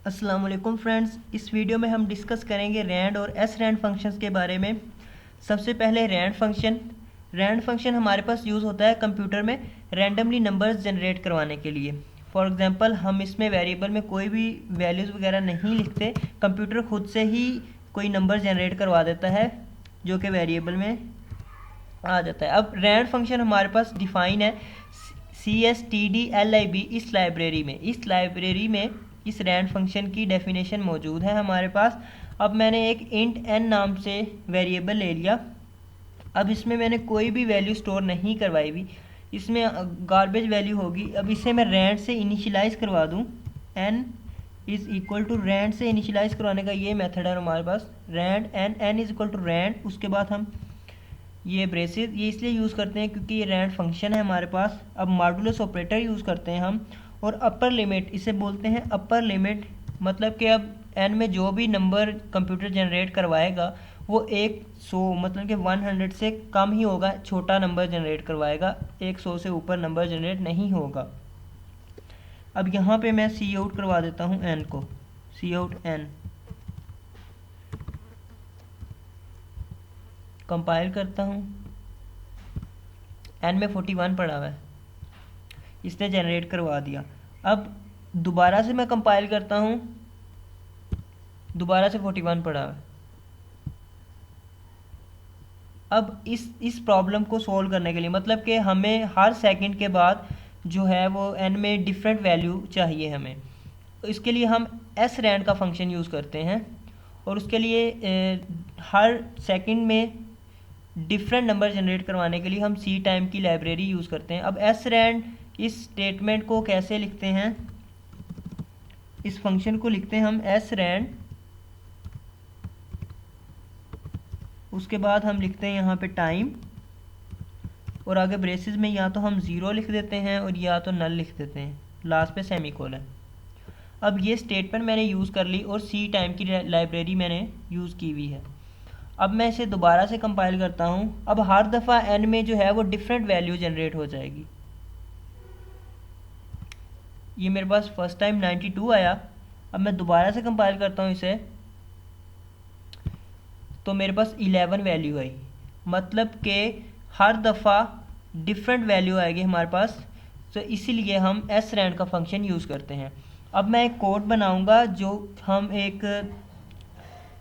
अस्सलाम वालेकुम फ्रेंड्स, इस वीडियो में हम डिस्कस करेंगे रैंड और एस रैंड फंक्शंस के बारे में। सबसे पहले रैंड फंक्शन हमारे पास यूज़ होता है कंप्यूटर में रैंडमली नंबर्स जनरेट करवाने के लिए। फॉर एग्जांपल हम इसमें वेरिएबल में कोई भी वैल्यूज़ वगैरह नहीं लिखते, कंप्यूटर खुद से ही कोई नंबर जनरेट करवा देता है जो कि वेरिएबल में आ जाता है। अब रैंड फंक्शन हमारे पास डिफाइन है CSTDLIB इस लाइब्रेरी में इस रैंड फंक्शन की डेफिनेशन मौजूद है हमारे पास। अब मैंने एक इंट n नाम से वेरिएबल ले लिया। अब इसमें मैंने कोई भी वैल्यू स्टोर नहीं करवाई हुई, इसमें गार्बेज वैल्यू होगी। अब इसे मैं रैंड से इनिशियलाइज़ करवा दूँ, n is equal to rand से इनिशियलाइज़ करवाने का ये मेथड है हमारे पास, rand n is equal to rand. उसके बाद हम ये ब्रेसेस ये इसलिए यूज़ करते हैं क्योंकि ये रैंड फंक्शन है हमारे पास। अब मॉडुलस ऑपरेटर यूज़ करते हैं हम, और अपर लिमिट इसे बोलते हैं अपर लिमिट। मतलब कि अब n में जो भी नंबर कंप्यूटर जनरेट करवाएगा वो 100 मतलब कि 100 से कम ही होगा, छोटा नंबर जनरेट करवाएगा, 100 से ऊपर नंबर जनरेट नहीं होगा। अब यहाँ पे मैं सी आउट करवा देता हूँ n को, सी आउट n, कंपाइल करता हूँ। n में 41 पड़ा हुआ है, इसने जनरेट करवा दिया। अब दोबारा से मैं कंपाइल करता हूँ, दोबारा से 41 पड़ा हुआ है। अब इस प्रॉब्लम को सॉल्व करने के लिए, मतलब कि हमें हर सेकंड के बाद जो है वो n में डिफरेंट वैल्यू चाहिए हमें, तो इसके लिए हम एस रैंड का फंक्शन यूज़ करते हैं। और उसके लिए हर सेकंड में डिफरेंट नंबर जनरेट करवाने के लिए हम सी टाइम की लाइब्रेरी यूज़ करते हैं। अब एस रैंड इस स्टेटमेंट को कैसे लिखते हैं, इस फंक्शन को लिखते हैं हम एस रैंड, उसके बाद हम लिखते हैं यहाँ पे टाइम, और आगे ब्रेसेस में या तो हम ज़ीरो लिख देते हैं और या तो नल लिख देते हैं, लास्ट पे सेमीकोलन। अब ये स्टेटमेंट मैंने यूज़ कर ली और सी टाइम की लाइब्रेरी मैंने यूज़ की हुई है। अब मैं इसे दोबारा से कंपाइल करता हूँ। अब हर दफ़ा n में जो है वो डिफरेंट वैल्यू जनरेट हो जाएगी। ये मेरे पास फर्स्ट टाइम 92 आया। अब मैं दोबारा से कंपाइल करता हूँ इसे, तो मेरे पास 11 वैल्यू आई। मतलब कि हर दफ़ा डिफरेंट वैल्यू आएगी हमारे पास, तो इसीलिए हम एस रैंड का फंक्शन यूज़ करते हैं। अब मैं एक कोड बनाऊंगा जो हम एक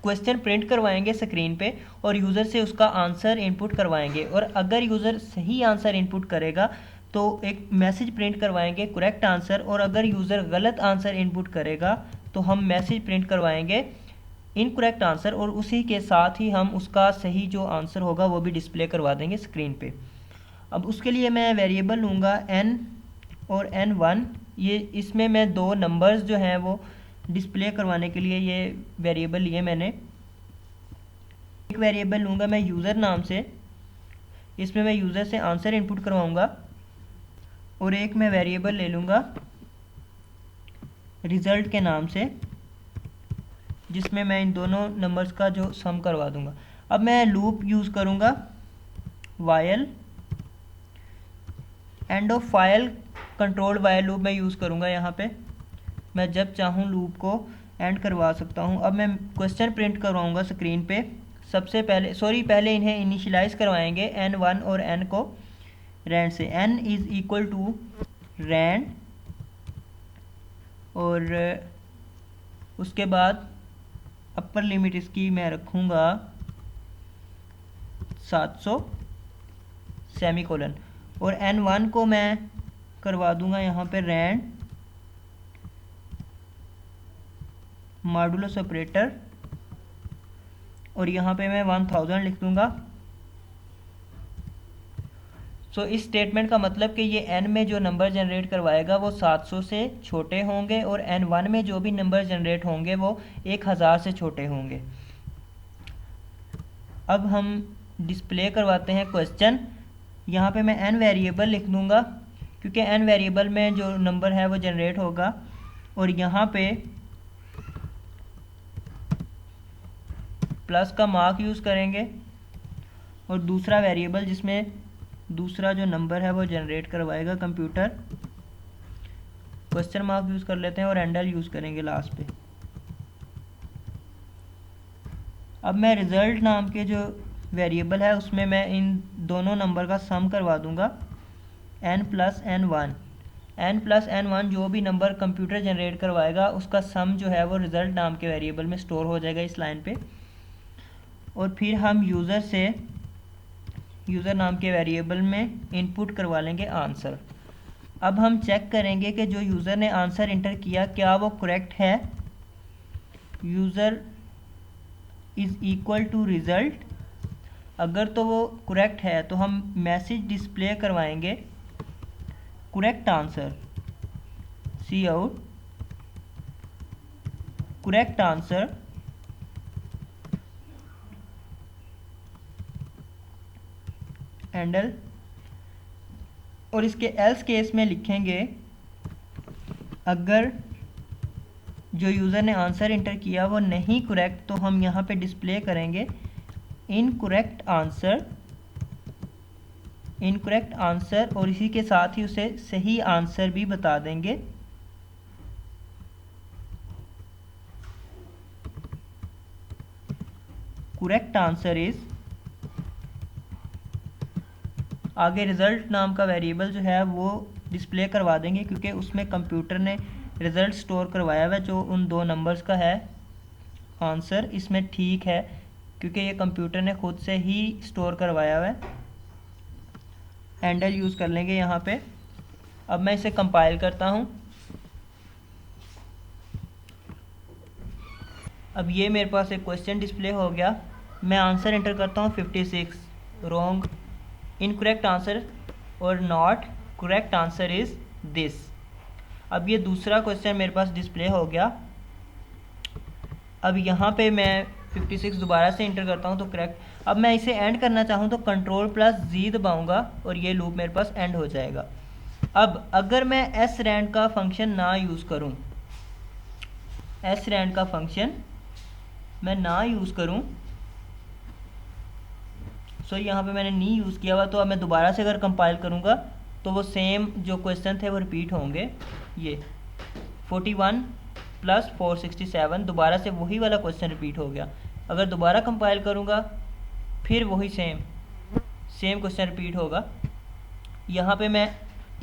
क्वेश्चन प्रिंट करवाएंगे स्क्रीन पे और यूज़र से उसका आंसर इनपुट करवाएंगे, और अगर यूज़र सही आंसर इनपुट करेगा तो एक मैसेज प्रिंट करवाएंगे करेक्ट आंसर, और अगर यूज़र गलत आंसर इनपुट करेगा तो हम मैसेज प्रिंट करवाएंगे इनकरेक्ट आंसर, और उसी के साथ ही हम उसका सही जो आंसर होगा वो भी डिस्प्ले करवा देंगे स्क्रीन पे। अब उसके लिए मैं वेरिएबल लूँगा n और n1, ये इसमें मैं दो नंबर्स जो हैं वो डिस्प्ले करवाने के लिए ये वेरिएबल लिए मैंने। एक वेरिएबल लूँगा मैं यूज़र नाम से, इसमें मैं यूज़र से आंसर इनपुट करवाऊँगा, और एक मैं वेरिएबल ले लूँगा रिज़ल्ट के नाम से, जिसमें मैं इन दोनों नंबर्स का जो सम करवा दूँगा। अब मैं लूप यूज़ करूँगा, while end of file control while loop मैं यूज़ करूँगा। यहाँ पे मैं जब चाहूँ लूप को एंड करवा सकता हूँ। अब मैं क्वेश्चन प्रिंट करवाऊँगा स्क्रीन पे। सबसे पहले इन्हें इनिशियलाइज़ करवाएंगे n1 और n को रैंड से, n is equal to rand, और उसके बाद अपर लिमिट इसकी मैं रखूँगा 700 सेमीकोलन, और n1 को मैं करवा दूँगा यहाँ पे रैंड मॉडुलस ऑपरेटर, और यहाँ पे मैं 1000 लिख दूँगा। सो इस स्टेटमेंट का मतलब कि ये n में जो नंबर जनरेट करवाएगा वो 700 से छोटे होंगे, और n1 में जो भी नंबर जनरेट होंगे वो 1000 से छोटे होंगे। अब हम डिस्प्ले करवाते हैं क्वेश्चन। यहाँ पे मैं n वेरिएबल लिख दूँगा क्योंकि n वेरिएबल में जो नंबर है वो जनरेट होगा, और यहाँ पे प्लस का मार्क यूज़ करेंगे, और दूसरा वेरिएबल जिसमें दूसरा जो नंबर है वो जनरेट करवाएगा कंप्यूटर, क्वेश्चन मार्क यूज़ कर लेते हैं और एंडल यूज़ करेंगे लास्ट पे। अब मैं रिज़ल्ट नाम के जो वेरिएबल है उसमें मैं इन दोनों नंबर का सम करवा दूंगा n+n1। n+n1 जो भी नंबर कंप्यूटर जनरेट करवाएगा उसका सम जो है वो रिज़ल्ट नाम के वेरिएबल में स्टोर हो जाएगा इस लाइन पे। और फिर हम यूज़र से यूज़र नाम के वेरिएबल में इनपुट करवा लेंगे आंसर। अब हम चेक करेंगे कि जो यूज़र ने आंसर इंटर किया क्या वो करेक्ट है। User is equal to result, अगर तो वो करेक्ट है तो हम मैसेज डिस्प्ले करवाएंगे correct answer, cout correct answer handle. और इसके एल्स केस में लिखेंगे अगर जो यूज़र ने आंसर इंटर किया वो नहीं करेक्ट तो हम यहाँ पे डिस्प्ले करेंगे इनकरेक्ट आंसर और इसी के साथ ही उसे सही आंसर भी बता देंगे। करेक्ट आंसर इज, आगे रिज़ल्ट नाम का वेरिएबल जो है वो डिस्प्ले करवा देंगे क्योंकि उसमें कंप्यूटर ने रिज़ल्ट स्टोर करवाया हुआ है जो उन दो नंबर्स का है आंसर। इसमें ठीक है क्योंकि ये कंप्यूटर ने खुद से ही स्टोर करवाया हुआ है। हैंडल यूज़ कर लेंगे यहाँ पे। अब मैं इसे कंपाइल करता हूँ। अब ये मेरे पास एक क्वेश्चन डिस्प्ले हो गया। मैं आंसर एंटर करता हूँ 56, रॉन्ग, इनकरेक्ट आंसर और not, correct answer is this. अब ये दूसरा क्वेश्चन मेरे पास डिस्प्ले हो गया। अब यहाँ पे मैं 56 दोबारा से इंटर करता हूँ तो करेक्ट। अब मैं इसे एंड करना चाहूँ तो Ctrl+G दबाऊँगा और ये लूप मेरे पास एंड हो जाएगा। अब अगर मैं srand का फंक्शन ना यूज़ करूँ, srand का फंक्शन मैं ना यूज़ करूँ, सो यहाँ पे मैंने नहीं यूज़ किया हुआ, तो अब मैं दोबारा से अगर कंपाइल करूँगा तो वो सेम जो क्वेश्चन थे वो रिपीट होंगे। ये 41 + 467 दोबारा से वही वाला क्वेश्चन रिपीट हो गया। अगर दोबारा कंपाइल करूँगा फिर वही सेम क्वेश्चन रिपीट होगा। यहाँ पे मैं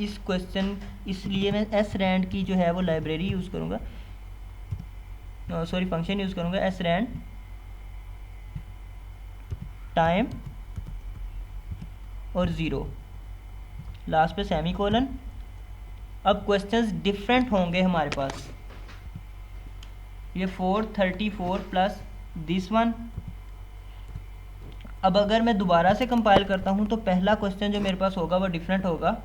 इस क्वेश्चन इसलिए मैं srand की जो है वो लाइब्रेरी यूज़ करूँगा, सॉरी फंक्शन यूज़ करूँगा srand टाइम और 0 लास्ट पे सेमीकोलन। अब क्वेश्चंस डिफरेंट होंगे हमारे पास। ये 434 प्लस दिस वन। अब अगर मैं दोबारा से कंपाइल करता हूँ तो पहला क्वेश्चन जो मेरे पास होगा वो डिफरेंट होगा।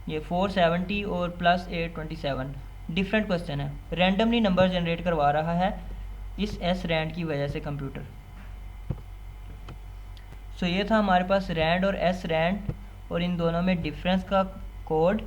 ये 470 और प्लस 827 डिफरेंट क्वेश्चन है। रैंडमली नंबर जनरेट करवा रहा है इस srand की वजह से कंप्यूटर। सो ये था हमारे पास rand और srand और इन दोनों में डिफरेंस का कोड।